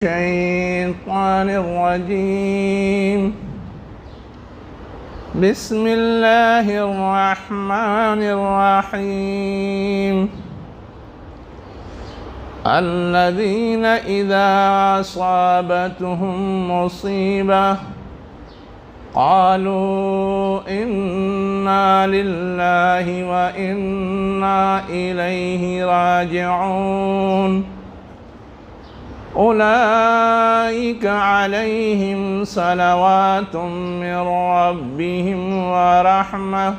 الشيطان الرجيم. بسم الله الرحمن الرحيم. الذين إذا أصابتهم مصيبة قالوا إنا لله وإنا إليه راجعون أولئك عليهم صلوات من ربهم ورحمة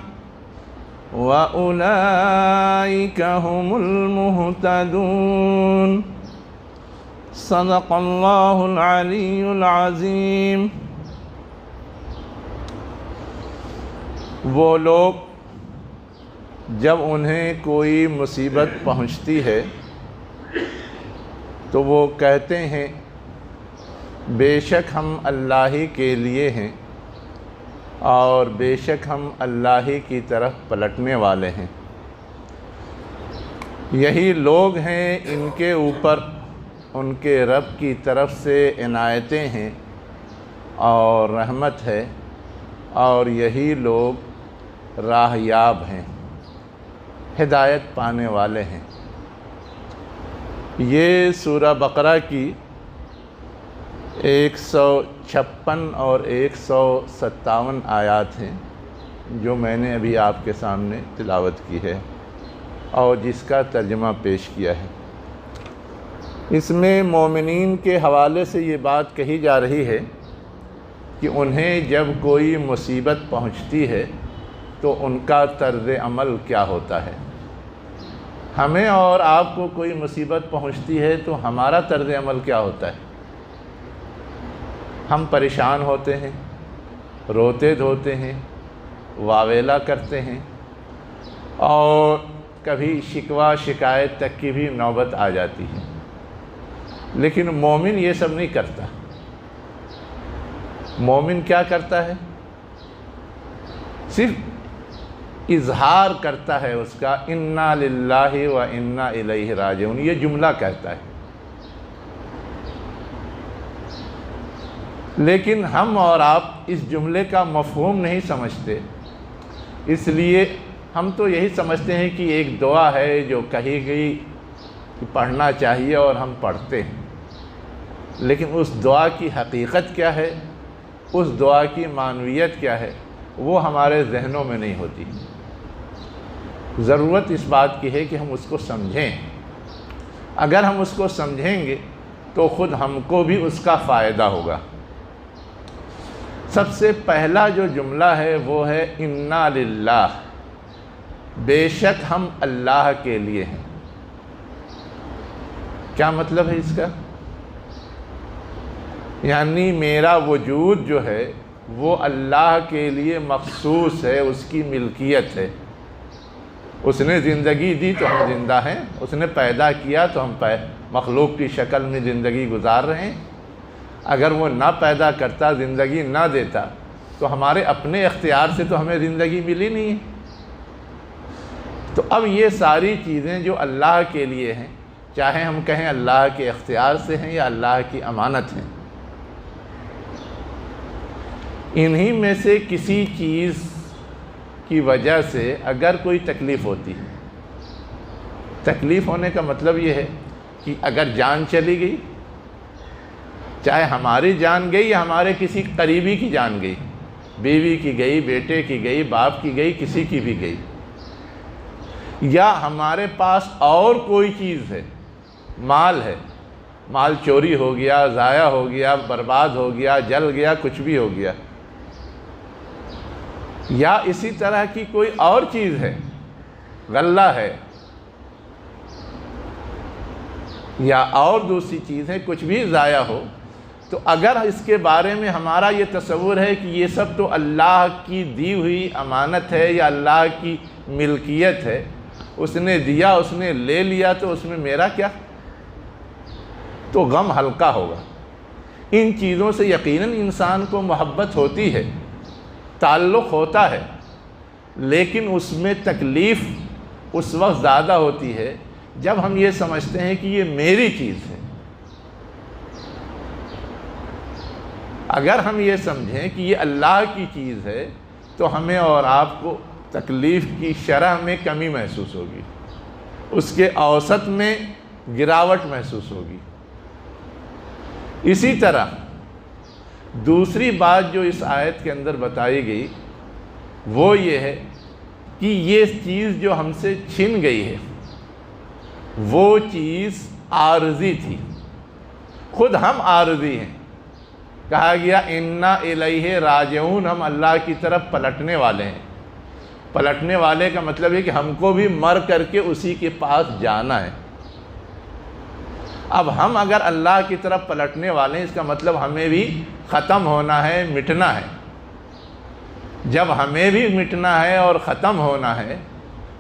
وأولئك هم المهتدون. صدق الله العلي العظيم. وہ لوگ جب انہیں کوئی مصیبت پہنچتی ہے تو وہ کہتے ہیں بے شک ہم اللہ ہی کے لیے ہیں اور بے شک ہم اللہ ہی کی طرف پلٹنے والے ہیں. یہی لوگ ہیں ان کے اوپر ان کے رب کی طرف سے عنایتیں ہیں اور رحمت ہے، اور یہی لوگ راہ یاب ہیں، ہدایت پانے والے ہیں. یہ سورہ بقرہ کی 156 اور 157 آیات ہیں جو میں نے ابھی آپ کے سامنے تلاوت کی ہے اور جس کا ترجمہ پیش کیا ہے. اس میں مومنین کے حوالے سے یہ بات کہی جا رہی ہے کہ انہیں جب کوئی مصیبت پہنچتی ہے تو ان کا طرز عمل کیا ہوتا ہے. ہمیں اور آپ کو کوئی مصیبت پہنچتی ہے تو ہمارا طرز عمل کیا ہوتا ہے؟ ہم پریشان ہوتے ہیں، روتے دھوتے ہیں، واویلا کرتے ہیں اور کبھی شکوہ شکایت تک کی بھی نوبت آ جاتی ہے. لیکن مومن یہ سب نہیں کرتا. مومن کیا کرتا ہے؟ صرف اظہار کرتا ہے اس کا انا للہ و انا الیہ راجعون، یہ جملہ کہتا ہے. لیکن ہم اور آپ اس جملے کا مفہوم نہیں سمجھتے، اس لیے ہم تو یہی سمجھتے ہیں کہ ایک دعا ہے جو کہی گئی کہ پڑھنا چاہیے اور ہم پڑھتے ہیں. لیکن اس دعا کی حقیقت کیا ہے، اس دعا کی معنویت کیا ہے، وہ ہمارے ذہنوں میں نہیں ہوتی. ضرورت اس بات کی ہے کہ ہم اس کو سمجھیں. اگر ہم اس کو سمجھیں گے تو خود ہم کو بھی اس کا فائدہ ہوگا. سب سے پہلا جو جملہ ہے وہ ہے انا للہ، بے شک ہم اللہ کے لیے ہیں. کیا مطلب ہے اس کا؟ یعنی میرا وجود جو ہے وہ اللہ کے لیے مخصوص ہے، اس کی ملکیت ہے. اس نے زندگی دی تو ہم زندہ ہیں، اس نے پیدا کیا تو ہم مخلوق کی شکل میں زندگی گزار رہے ہیں. اگر وہ نہ پیدا کرتا، زندگی نہ دیتا تو ہمارے اپنے اختیار سے تو ہمیں زندگی ملی نہیں ہے. تو اب یہ ساری چیزیں جو اللہ کے لیے ہیں، چاہے ہم کہیں اللہ کے اختیار سے ہیں یا اللہ کی امانت ہیں، انہی میں سے کسی چیز کی وجہ سے اگر کوئی تکلیف ہوتی ہے، تکلیف ہونے کا مطلب یہ ہے کہ اگر جان چلی گئی، چاہے ہماری جان گئی یا ہمارے کسی قریبی کی جان گئی، بیوی کی گئی، بیٹے کی گئی، باپ کی گئی، کسی کی بھی گئی، یا ہمارے پاس اور کوئی چیز ہے، مال ہے، مال چوری ہو گیا، ضائع ہو گیا، برباد ہو گیا، جل گیا، کچھ بھی ہو گیا، یا اسی طرح کی کوئی اور چیز ہے، غلہ ہے یا اور دوسری چیز ہے، کچھ بھی ضائع ہو، تو اگر اس کے بارے میں ہمارا یہ تصور ہے کہ یہ سب تو اللہ کی دی ہوئی امانت ہے یا اللہ کی ملکیت ہے، اس نے دیا، اس نے لے لیا، تو اس میں میرا کیا؟ تو غم ہلکا ہوگا. ان چیزوں سے یقیناً انسان کو محبت ہوتی ہے، تعلق ہوتا ہے، لیکن اس میں تکلیف اس وقت زیادہ ہوتی ہے جب ہم یہ سمجھتے ہیں کہ یہ میری چیز ہے. اگر ہم یہ سمجھیں کہ یہ اللہ کی چیز ہے تو ہمیں اور آپ کو تکلیف کی شرح میں کمی محسوس ہوگی، اس کے اوسط میں گراوٹ محسوس ہوگی۔ اسی طرح دوسری بات جو اس آیت کے اندر بتائی گئی وہ یہ ہے کہ یہ چیز جو ہم سے چھن گئی ہے وہ چیز عارضی تھی، خود ہم عارضی ہیں۔ کہا گیا اِنَّا اِلَيْهِ راجعون، ہم اللہ کی طرف پلٹنے والے ہیں۔ پلٹنے والے کا مطلب ہے کہ ہم کو بھی مر کر کے اسی کے پاس جانا ہے۔ اب ہم اگر اللہ کی طرف پلٹنے والے ہیں، اس کا مطلب ہمیں بھی ختم ہونا ہے، مٹنا ہے۔ جب ہمیں بھی مٹنا ہے اور ختم ہونا ہے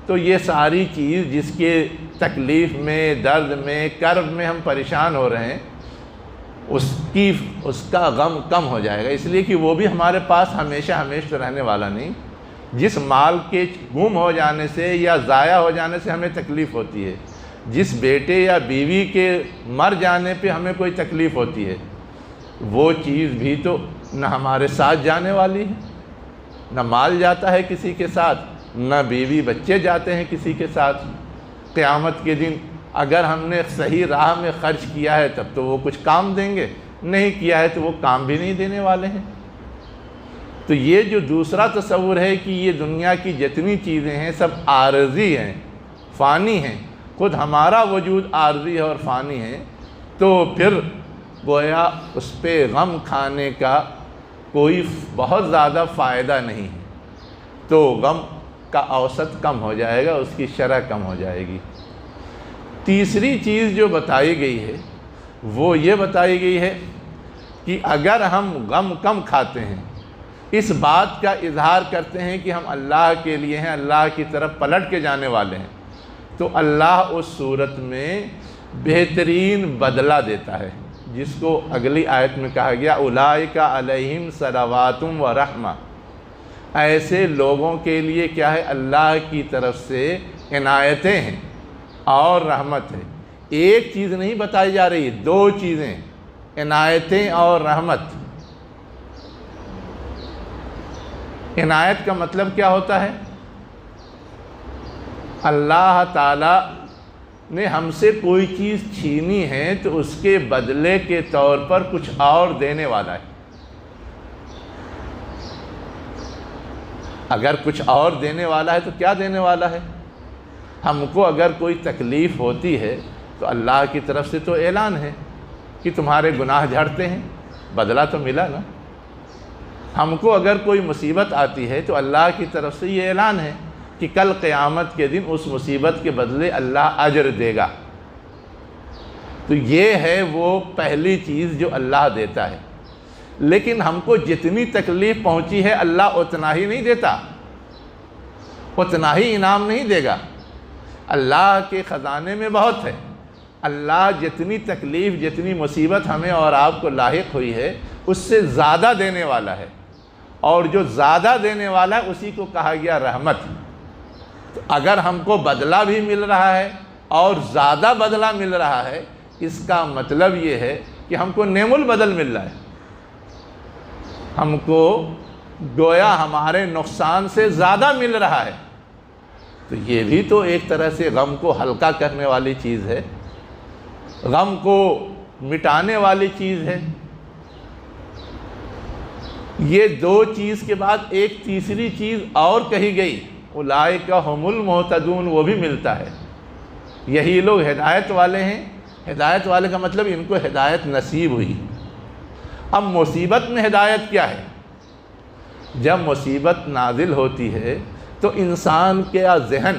تو یہ ساری چیز جس کے تکلیف میں، درد میں، کرب میں ہم پریشان ہو رہے ہیں، اس کا غم کم ہو جائے گا، اس لیے کہ وہ بھی ہمارے پاس ہمیشہ رہنے والا نہیں۔ جس مال کے گم ہو جانے سے یا ضائع ہو جانے سے ہمیں تکلیف ہوتی ہے، جس بیٹے یا بیوی کے مر جانے پہ ہمیں کوئی تکلیف ہوتی ہے، وہ چیز بھی تو نہ ہمارے ساتھ جانے والی ہے، نہ مال جاتا ہے کسی کے ساتھ، نہ بیوی بچے جاتے ہیں کسی کے ساتھ۔ قیامت کے دن اگر ہم نے صحیح راہ میں خرچ کیا ہے تب تو وہ کچھ کام دیں گے، نہیں کیا ہے تو وہ کام بھی نہیں دینے والے ہیں۔ تو یہ جو دوسرا تصور ہے کہ یہ دنیا کی جتنی چیزیں ہیں سب عارضی ہیں، فانی ہیں، خود ہمارا وجود عارضی ہے اور فانی ہے، تو پھر گویا اس پہ غم کھانے کا کوئی بہت زیادہ فائدہ نہیں ہے، تو غم کا اوسط کم ہو جائے گا، اس کی شرح کم ہو جائے گی۔ تیسری چیز جو بتائی گئی ہے وہ یہ بتائی گئی ہے کہ اگر ہم غم کم کھاتے ہیں، اس بات کا اظہار کرتے ہیں کہ ہم اللہ کے لیے ہیں، اللہ کی طرف پلٹ کے جانے والے ہیں، تو اللہ اس صورت میں بہترین بدلہ دیتا ہے، جس کو اگلی آیت میں کہا گیا اولئک علیہم صلوات و رحمہ۔ ایسے لوگوں کے لیے کیا ہے؟ اللہ کی طرف سے عنایتیں ہیں اور رحمت ہے۔ ایک چیز نہیں بتائی جا رہی، دو چیزیں، عنایتیں اور رحمت۔ عنایت کا مطلب کیا ہوتا ہے؟ اللہ تعالیٰ نے ہم سے کوئی چیز چھینی ہے تو اس کے بدلے کے طور پر کچھ اور دینے والا ہے۔ اگر کچھ اور دینے والا ہے تو کیا دینے والا ہے؟ ہم کو اگر کوئی تکلیف ہوتی ہے تو اللہ کی طرف سے تو اعلان ہے کہ تمہارے گناہ جھڑتے ہیں، بدلہ تو ملا نا۔ ہم کو اگر کوئی مصیبت آتی ہے تو اللہ کی طرف سے یہ اعلان ہے کہ کل قیامت کے دن اس مصیبت کے بدلے اللہ اجر دے گا۔ تو یہ ہے وہ پہلی چیز جو اللہ دیتا ہے۔ لیکن ہم کو جتنی تکلیف پہنچی ہے اللہ اتنا ہی نہیں دیتا، اتنا ہی انعام نہیں دے گا۔ اللہ کے خزانے میں بہت ہے، اللہ جتنی تکلیف، جتنی مصیبت ہمیں اور آپ کو لاحق ہوئی ہے اس سے زیادہ دینے والا ہے، اور جو زیادہ دینے والا ہے اسی کو کہا گیا رحمت۔ تو اگر ہم کو بدلہ بھی مل رہا ہے اور زیادہ بدلہ مل رہا ہے، اس کا مطلب یہ ہے کہ ہم کو نعم البدل مل رہا ہے، ہم کو گویا ہمارے نقصان سے زیادہ مل رہا ہے۔ تو یہ بھی تو ایک طرح سے غم کو ہلکا کرنے والی چیز ہے، غم کو مٹانے والی چیز ہے۔ یہ دو چیز کے بعد ایک تیسری چیز اور کہی گئی، اولئک ھم المہتدون، وہ بھی ملتا ہے۔ یہی لوگ ہدایت والے ہیں۔ ہدایت والے کا مطلب ان کو ہدایت نصیب ہوئی۔ اب مصیبت میں ہدایت کیا ہے؟ جب مصیبت نازل ہوتی ہے تو انسان کے ذہن،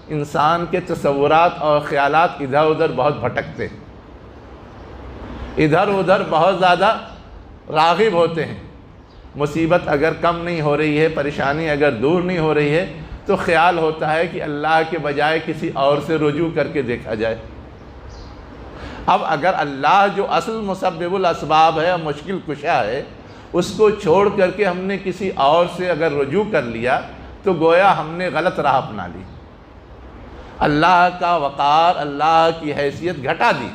انسان کے تصورات اور خیالات ادھر ادھر بہت بھٹکتے ہیں، ادھر ادھر بہت زیادہ راغب ہوتے ہیں۔ مصیبت اگر کم نہیں ہو رہی ہے، پریشانی اگر دور نہیں ہو رہی ہے تو خیال ہوتا ہے کہ اللہ کے بجائے کسی اور سے رجوع کر کے دیکھا جائے۔ اب اگر اللہ جو اصل مسبب الاسباب ہے، مشکل کشا ہے، اس کو چھوڑ کر کے ہم نے کسی اور سے اگر رجوع کر لیا تو گویا ہم نے غلط راہ اپنا لی، اللہ کا وقار، اللہ کی حیثیت گھٹا دی۔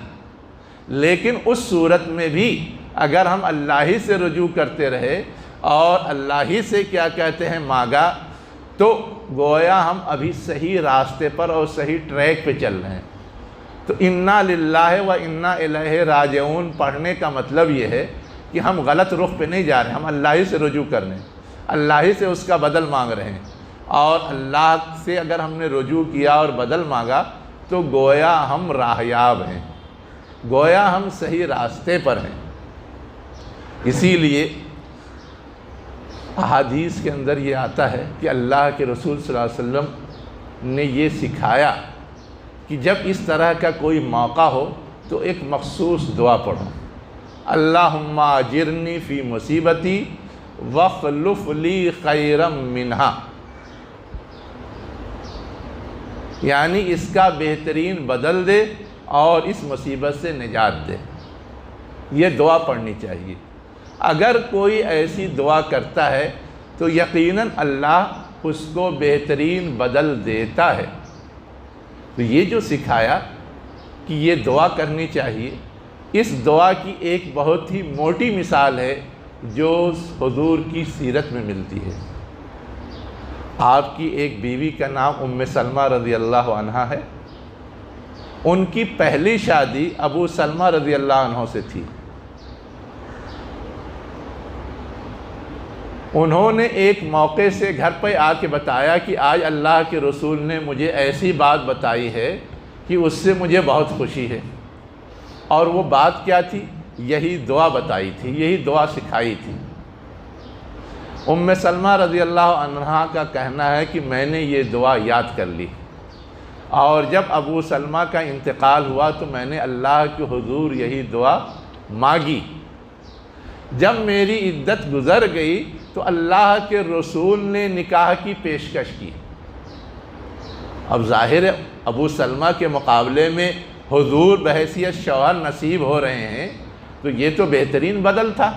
لیکن اس صورت میں بھی اگر ہم اللہ ہی سے رجوع کرتے رہے اور اللہ ہی سے کیا کہتے ہیں مانگا، تو گویا ہم ابھی صحیح راستے پر اور صحیح ٹریک پہ چل رہے ہیں۔ تو انا للہ و انا الیہ راجعون پڑھنے کا مطلب یہ ہے کہ ہم غلط رخ پہ نہیں جا رہے، ہم اللہ ہی سے رجوع کر رہے ہیں، اللہ ہی سے اس کا بدل مانگ رہے ہیں، اور اللہ سے اگر ہم نے رجوع کیا اور بدل مانگا تو گویا ہم راہیاب ہیں، گویا ہم صحیح راستے پر ہیں۔ اسی لیے احادیث کے اندر یہ آتا ہے کہ اللہ کے رسول صلی اللہ علیہ وسلم نے یہ سکھایا کہ جب اس طرح کا کوئی موقع ہو تو ایک مخصوص دعا پڑھو، اللہم اجرنی فی مصیبتی واخلف لی خیرا منہا، یعنی اس کا بہترین بدل دے اور اس مصیبت سے نجات دے۔ یہ دعا پڑھنی چاہیے۔ اگر کوئی ایسی دعا کرتا ہے تو یقیناً اللہ اس کو بہترین بدل دیتا ہے۔ تو یہ جو سکھایا کہ یہ دعا کرنی چاہیے، اس دعا کی ایک بہت ہی موٹی مثال ہے جو حضور کی سیرت میں ملتی ہے۔ آپ کی ایک بیوی کا نام ام سلمہ رضی اللہ عنہا ہے۔ ان کی پہلی شادی ابو سلمہ رضی اللہ عنہ سے تھی۔ انہوں نے ایک موقع سے گھر پہ آ کے بتایا کہ آج اللہ کے رسول نے مجھے ایسی بات بتائی ہے کہ اس سے مجھے بہت خوشی ہے۔ اور وہ بات کیا تھی؟ یہی دعا بتائی تھی، یہی دعا سکھائی تھی۔ ام سلمہ رضی اللہ عنہا کا کہنا ہے کہ میں نے یہ دعا یاد کر لی، اور جب ابو سلمہ کا انتقال ہوا تو میں نے اللہ کے حضور یہی دعا مانگی۔ جب میری عدت گزر گئی تو اللہ کے رسول نے نکاح کی پیشکش کی۔ اب ظاہر ہے ابو سلمہ کے مقابلے میں حضور بحیثیت شوہر نصیب ہو رہے ہیں، تو یہ تو بہترین بدل تھا۔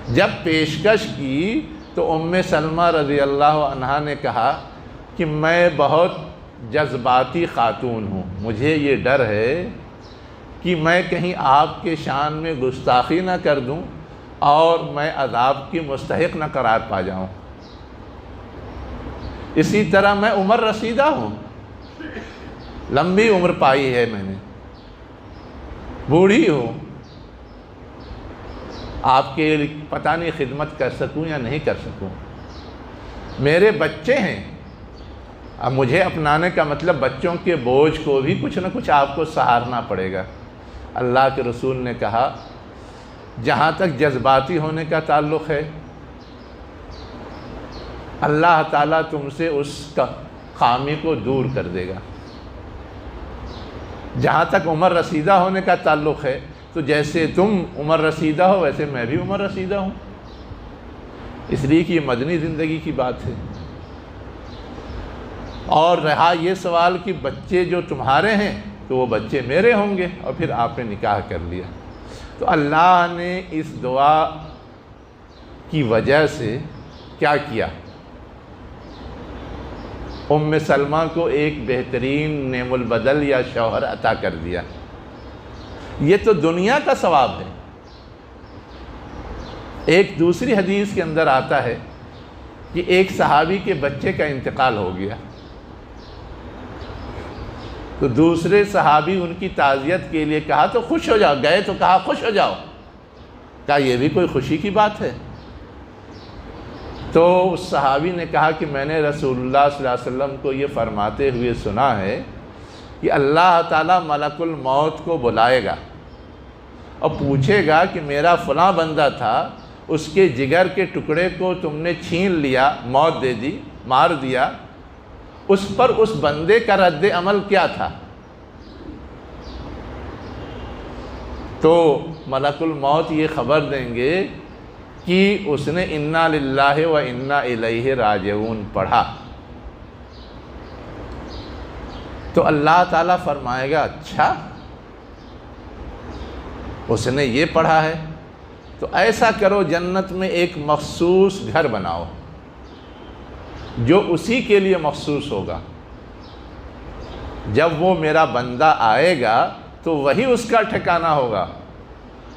جب پیشکش کی تو ام سلمہ رضی اللہ عنہا نے کہا کہ میں بہت جذباتی خاتون ہوں، مجھے یہ ڈر ہے کہ میں کہیں آپ کے شان میں گستاخی نہ کر دوں اور میں عذاب کی مستحق نہ قرار پا جاؤں۔ اسی طرح میں عمر رسیدہ ہوں، لمبی عمر پائی ہے میں نے، بوڑھی ہوں، آپ کے پتہ نہیں خدمت کر سکوں یا نہیں کر سکوں، میرے بچے ہیں، اب مجھے اپنانے کا مطلب بچوں کے بوجھ کو بھی کچھ نہ کچھ آپ کو سہارنا پڑے گا۔ اللہ کے رسول نے کہا جہاں تک جذباتی ہونے کا تعلق ہے، اللہ تعالیٰ تم سے اس کا خامی کو دور کر دے گا۔ جہاں تک عمر رسیدہ ہونے کا تعلق ہے تو جیسے تم عمر رسیدہ ہو ویسے میں بھی عمر رسیدہ ہوں، اس لیے کہ یہ مدنی زندگی کی بات ہے۔ اور رہا یہ سوال کہ بچے جو تمہارے ہیں تو وہ بچے میرے ہوں گے، اور پھر آپ نے نکاح کر لیا۔ تو اللہ نے اس دعا کی وجہ سے کیا کیا؟ ام سلمہ کو ایک بہترین نعم البدل یا شوہر عطا کر دیا۔ یہ تو دنیا کا ثواب ہے۔ ایک دوسری حدیث کے اندر آتا ہے کہ ایک صحابی کے بچے کا انتقال ہو گیا، تو دوسرے صحابی ان کی تعزیت کے لیے کہا تو خوش ہو جاؤ، گئے تو کہا خوش ہو جاؤ، کہا یہ بھی کوئی خوشی کی بات ہے؟ تو اس صحابی نے کہا کہ میں نے رسول اللہ صلی اللہ علیہ وسلم کو یہ فرماتے ہوئے سنا ہے کہ اللہ تعالیٰ ملک الموت کو بلائے گا اور پوچھے گا کہ میرا فلاں بندہ تھا، اس کے جگر کے ٹکڑے کو تم نے چھین لیا، موت دے دی، مار دیا، اس پر اس بندے کا رد عمل کیا تھا؟ تو ملک الموت یہ خبر دیں گے کہ اس نے انا للہ و انا الیہ راجعون پڑھا۔ تو اللہ تعالیٰ فرمائے گا اچھا اس نے یہ پڑھا ہے، تو ایسا کرو جنت میں ایک مخصوص گھر بناؤ جو اسی کے لیے مخصوص ہوگا۔ جب وہ میرا بندہ آئے گا تو وہی اس کا ٹھکانہ ہوگا،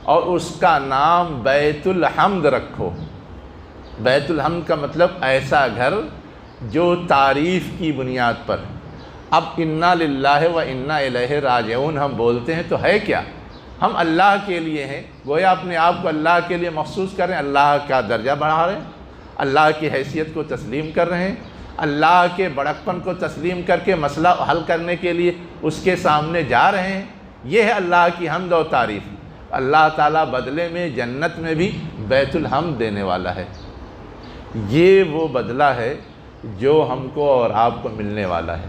اور اس کا نام بیت الحمد رکھو۔ بیت الحمد کا مطلب ایسا گھر جو تعریف کی بنیاد پر۔ اب انا للہ و انا الیہ راجعون ہم بولتے ہیں تو ہے کیا؟ ہم اللہ کے لیے ہیں، گویا اپنے آپ کو اللہ کے لیے مخصوص کر رہے ہیں، اللہ کا درجہ بڑھا رہے ہیں، اللہ کی حیثیت کو تسلیم کر رہے ہیں، اللہ کے بڑکپن کو تسلیم کر کے مسئلہ حل کرنے کے لیے اس کے سامنے جا رہے ہیں۔ یہ ہے اللہ کی حمد و تعریف۔ اللہ تعالیٰ بدلے میں جنت میں بھی بیت الحمد دینے والا ہے۔ یہ وہ بدلہ ہے جو ہم کو اور آپ کو ملنے والا ہے۔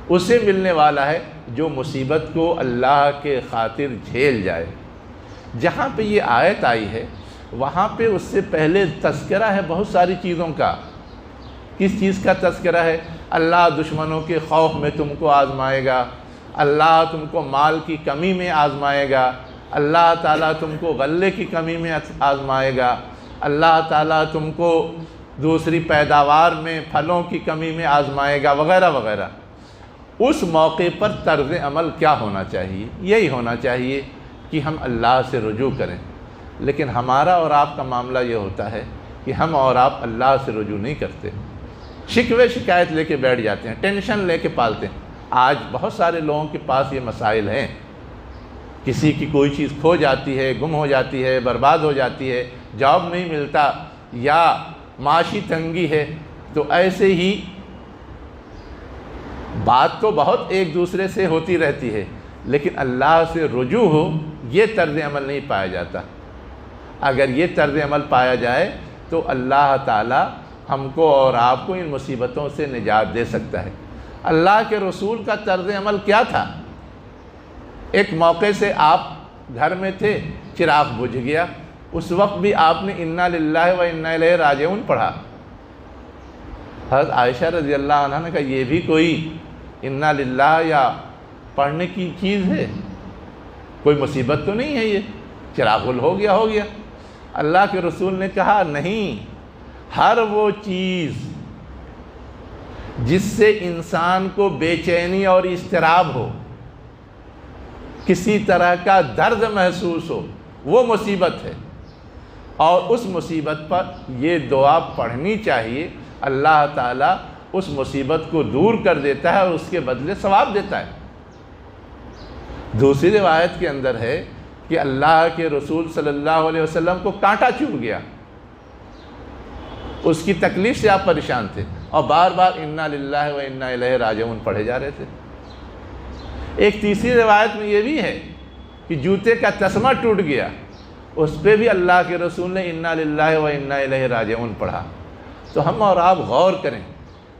اسے ملنے والا ہے جو مصیبت کو اللہ کے خاطر جھیل جائے۔ جہاں پہ یہ آیت آئی ہے وہاں پہ اس سے پہلے تذکرہ ہے بہت ساری چیزوں کا۔ کس چیز کا تذکرہ ہے؟ اللہ دشمنوں کے خوف میں تم کو آزمائے گا، اللہ تم کو مال کی کمی میں آزمائے گا، اللہ تعالیٰ تم کو غلے کی کمی میں آزمائے گا، اللہ تعالیٰ تم کو دوسری پیداوار میں پھلوں کی کمی میں آزمائے گا، وغیرہ وغیرہ۔ اس موقع پر طرز عمل کیا ہونا چاہیے؟ یہی ہونا چاہیے کہ ہم اللہ سے رجوع کریں۔ لیکن ہمارا اور آپ کا معاملہ یہ ہوتا ہے کہ ہم اور آپ اللہ سے رجوع نہیں کرتے، شکوے شکایت لے کے بیٹھ جاتے ہیں، ٹینشن لے کے پالتے ہیں۔ آج بہت سارے لوگوں کے پاس یہ مسائل ہیں، کسی کی کوئی چیز کھو جاتی ہے، گم ہو جاتی ہے، برباد ہو جاتی ہے، جاب نہیں ملتا یا معاشی تنگی ہے، تو ایسے ہی بات تو بہت ایک دوسرے سے ہوتی رہتی ہے، لیکن اللہ سے رجوع ہو یہ طرز عمل نہیں پایا جاتا۔ اگر یہ طرز عمل پایا جائے تو اللہ تعالیٰ ہم کو اور آپ کو ان مصیبتوں سے نجات دے سکتا ہے۔ اللہ کے رسول کا طرز عمل کیا تھا؟ ایک موقع سے آپ گھر میں تھے، چراغ بجھ گیا، اس وقت بھی آپ نے انا للہ و انا الیہ راجعون پڑھا۔ حضرت عائشہ رضی اللہ عنہ نے کہا یہ بھی کوئی انا للہ یا پڑھنے کی چیز ہے؟ کوئی مصیبت تو نہیں ہے، یہ چراغ گل ہو گیا۔ اللہ کے رسول نے کہا نہیں، ہر وہ چیز جس سے انسان کو بے چینی اور اضطراب ہو، کسی طرح کا درد محسوس ہو، وہ مصیبت ہے، اور اس مصیبت پر یہ دعا پڑھنی چاہیے۔ اللہ تعالیٰ اس مصیبت کو دور کر دیتا ہے اور اس کے بدلے ثواب دیتا ہے۔ دوسری روایت کے اندر ہے کہ اللہ کے رسول صلی اللہ علیہ وسلم کو کانٹا چبھ گیا، اس کی تکلیف سے آپ پریشان تھے اور بار بار انا للہ و انا الیہ راجعون پڑھے جا رہے تھے۔ ایک تیسری روایت میں یہ بھی ہے کہ جوتے کا تسمہ ٹوٹ گیا، اس پہ بھی اللہ کے رسول نے انا للہ و انا الیہ راجعون پڑھا۔ تو ہم اور آپ غور کریں،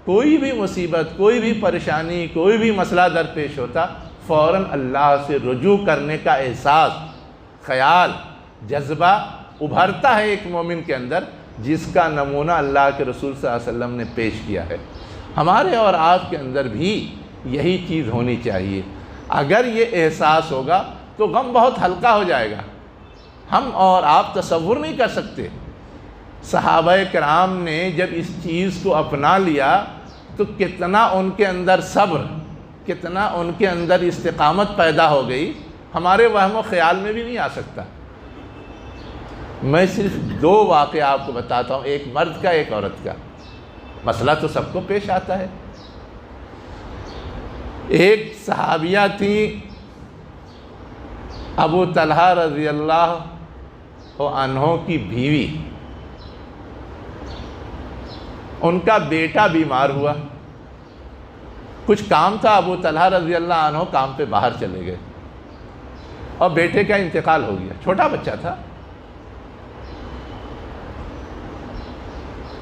کوئی بھی مصیبت، کوئی بھی پریشانی، کوئی بھی مسئلہ درپیش ہوتا، فوراً اللہ سے رجوع کرنے کا احساس، خیال، جذبہ ابھرتا ہے ایک مومن کے اندر، جس کا نمونہ اللہ کے رسول صلی اللہ علیہ وسلم نے پیش کیا ہے۔ ہمارے اور آپ کے اندر بھی یہی چیز ہونی چاہیے۔ اگر یہ احساس ہوگا تو غم بہت ہلکا ہو جائے گا۔ ہم اور آپ تصور نہیں کر سکتے، صحابہ کرام نے جب اس چیز کو اپنا لیا تو کتنا ان کے اندر صبر، کتنا ان کے اندر استقامت پیدا ہو گئی، ہمارے وہم و خیال میں بھی نہیں آ سکتا۔ میں صرف دو واقعہ آپ کو بتاتا ہوں، ایک مرد کا ایک عورت کا۔ مسئلہ تو سب کو پیش آتا ہے۔ ایک صحابیہ تھی ابو طلحہ رضی اللہ عنہ کی بیوی، ان کا بیٹا بیمار ہوا، کچھ کام تھا، ابو طلحہ رضی اللہ عنہ کام پہ باہر چلے گئے اور بیٹے کا انتقال ہو گیا، چھوٹا بچہ تھا۔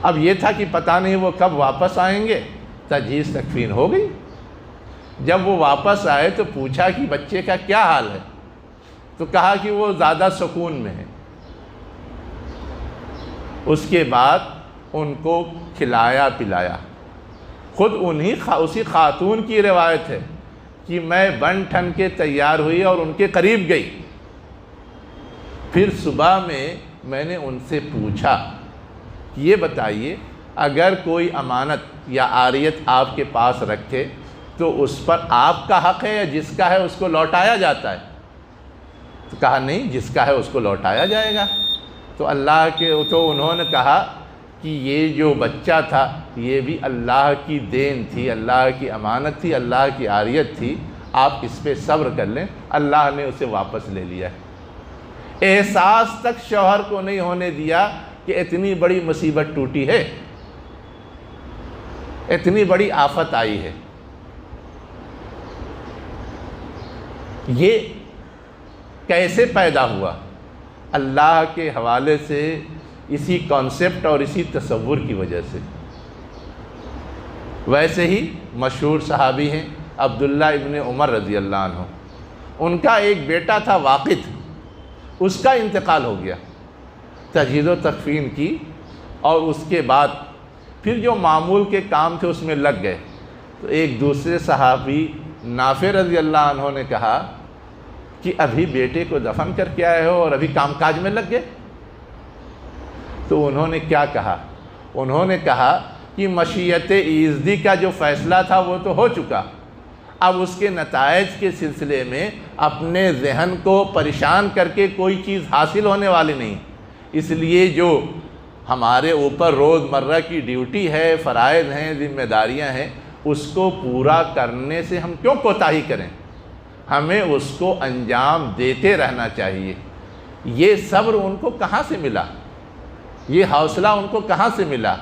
اب یہ تھا کہ پتہ نہیں وہ کب واپس آئیں گے، تجہیز تکفین ہو گئی۔ جب وہ واپس آئے تو پوچھا کہ بچے کا کیا حال ہے، تو کہا کہ وہ زیادہ سکون میں ہے۔ اس کے بعد ان کو کھلایا پلایا۔ خود اسی خاتون کی روایت ہے کہ میں بن ٹھن کے تیار ہوئی اور ان کے قریب گئی۔ پھر صبح میں نے ان سے پوچھا کہ یہ بتائیے، اگر کوئی امانت یا عاریت آپ کے پاس رکھے تو اس پر آپ کا حق ہے یا جس کا ہے اس کو لوٹایا جاتا ہے؟ تو کہا نہیں، جس کا ہے اس کو لوٹایا جائے گا۔ تو اللہ کے تو انہوں نے کہا کہ یہ جو بچہ تھا یہ بھی اللہ کی دین تھی، اللہ کی امانت تھی، اللہ کی عاریت تھی، آپ اس پہ صبر کر لیں۔ اللہ نے اسے واپس لے لیا۔ احساس تک شوہر کو نہیں ہونے دیا کہ اتنی بڑی مصیبت ٹوٹی ہے، اتنی بڑی آفت آئی ہے۔ یہ کیسے پیدا ہوا؟ اللہ کے حوالے سے اسی کانسیپٹ اور اسی تصور کی وجہ سے۔ ویسے ہی مشہور صحابی ہیں عبداللہ ابن عمر رضی اللہ عنہ، ان کا ایک بیٹا تھا واقد، اس کا انتقال ہو گیا، تجہیز و تکفین کی، اور اس کے بعد پھر جو معمول کے کام تھے اس میں لگ گئے۔ تو ایک دوسرے صحابی نافع رضی اللہ عنہ نے کہا کہ ابھی بیٹے کو دفن کر کے آئے ہو اور ابھی کام کاج میں لگ گئے؟ تو انہوں نے کیا کہا؟ انہوں نے کہا کہ مشیت ایزدی کا جو فیصلہ تھا وہ تو ہو چکا، اب اس کے نتائج کے سلسلے میں اپنے ذہن کو پریشان کر کے کوئی چیز حاصل ہونے والی نہیں، اس لیے جو ہمارے اوپر روز مرہ کی ڈیوٹی ہے، فرائض ہیں، ذمہ داریاں ہیں، اس کو پورا کرنے سے ہم کیوں کوتاہی کریں؟ ہمیں اس کو انجام دیتے رہنا چاہیے۔ یہ صبر ان کو کہاں سے ملا؟ یہ حوصلہ ان کو کہاں سے ملا؟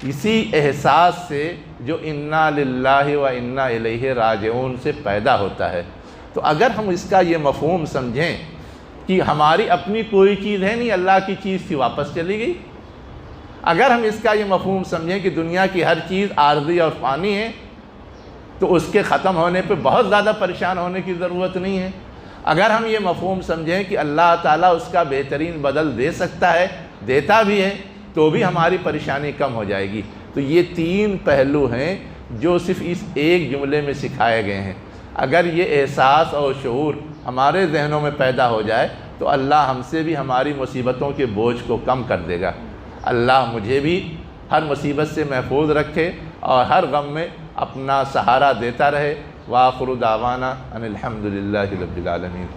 اسی احساس سے جو انا للہ و انا الیہ راجعون سے پیدا ہوتا ہے۔ تو اگر ہم اس کا یہ مفہوم سمجھیں کہ ہماری اپنی کوئی چیز ہے نہیں، اللہ کی چیز تھی واپس چلی گئی، اگر ہم اس کا یہ مفہوم سمجھیں کہ دنیا کی ہر چیز عارضی اور فانی ہے، تو اس کے ختم ہونے پہ بہت زیادہ پریشان ہونے کی ضرورت نہیں ہے۔ اگر ہم یہ مفہوم سمجھیں کہ اللہ تعالیٰ اس کا بہترین بدل دے سکتا ہے، دیتا بھی ہے، تو بھی ہماری پریشانی کم ہو جائے گی۔ تو یہ تین پہلو ہیں جو صرف اس ایک جملے میں سکھائے گئے ہیں۔ اگر یہ احساس اور شعور ہمارے ذہنوں میں پیدا ہو جائے تو اللہ ہم سے بھی ہماری مصیبتوں کے بوجھ کو کم کر دے گا۔ اللہ مجھے بھی ہر مصیبت سے محفوظ رکھے اور ہر غم میں اپنا سہارا دیتا رہے۔ وآخر دعوانا ان الحمد للہ رب العالمین۔